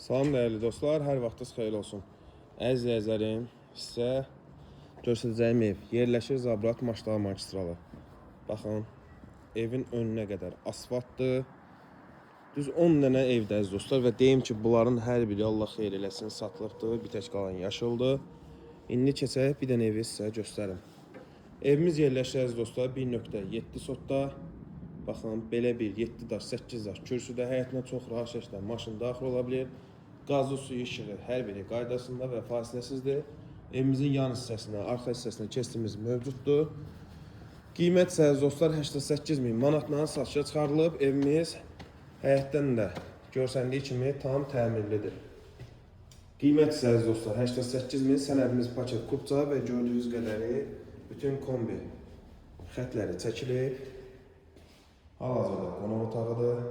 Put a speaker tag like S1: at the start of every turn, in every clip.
S1: Salam dəyərli dostlar, hər vaxtınız xeyir olsun. Əziz izləyicilərim, sizə göstərəcəyim ev yerləşir Zabrat Maçdağ magistralı. Baxın, evin önünə qədər asfaltdır. Düz 10 dənə evdə əziz dostlar və deyim ki, bunların hər biri Allah xeyir eləsin satılıqdır, bir tək qalan yaşıldır. İndi keçək bir dənə evi sizə göstərim. Evimiz yerləşir əziz dostlar 1.7 sotda. Baxın, belə bir 7 daş, 8 daş kürsüdə həyətinə çox rahat şəkildə maşın daxil ola bilir. Qazı, suyu, işığı hər biri qaydasında və fasiləsizdir. Evimizin yan hissəsinə, arxa hissəsinə keçdiyimiz mövcuddur. Qiymət isə dostlar 88.000 manatla satışa çıxarılıb. Evimiz həyətdən də görsəndiyi kimi tam təmirlidir. Qiymət isə dostlar 88.000, sənədimiz paket kupça və gördüyünüz qədəri bütün kombi xətləri çəkilib. Hal-hazırda qonaq otağıdır.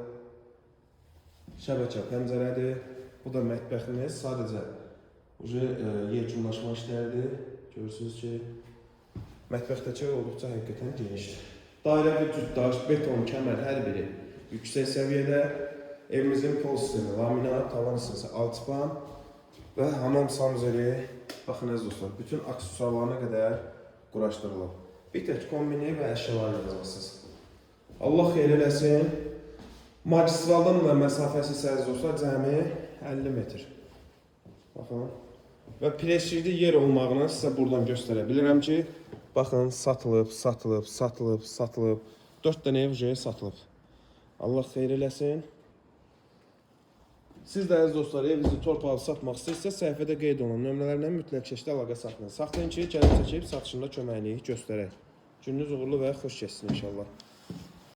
S1: Şəbəkə pəncərədir. Bu da mətbəximiz. Sadəcə yekunlaşma işləridir. Görürsünüz ki, mətbəxdəki olduqca həqiqətən genişdir. Dairəvi cütdaş, beton, kəmər hər biri yüksək səviyyədə. Evimizin pol sistemi, laminat, tavan hissəsi alçıpan və hamam sanuzeli. Baxın əziz dostlar, bütün aksesuarlarına qədər quraşdırılıb. Bir tək kombini və əşyalar yazılsınız. Allah xeyir eləsin. Magistraldan da məsafəsi isə əziz dostlar cəmi 50 metr. Baxın. Və prestijli yer olmağını sizə buradan göstərə bilirəm ki, baxın, satılıb, satılıb, satılıb, satılıb. 4 dənə ev satılıb. Allah xeyir eləsin. Siz də əziz dostlar, evinizi torpağı satmaq istəyirsə, səhifədə qeyd olunan nömrələrlə mütləq şəkildə əlaqə saxlayın. Saxlayın ki, gəlib çəkib satışında köməkliyi göstərək. Gününüz uğurlu və xoş keçsin inşallah.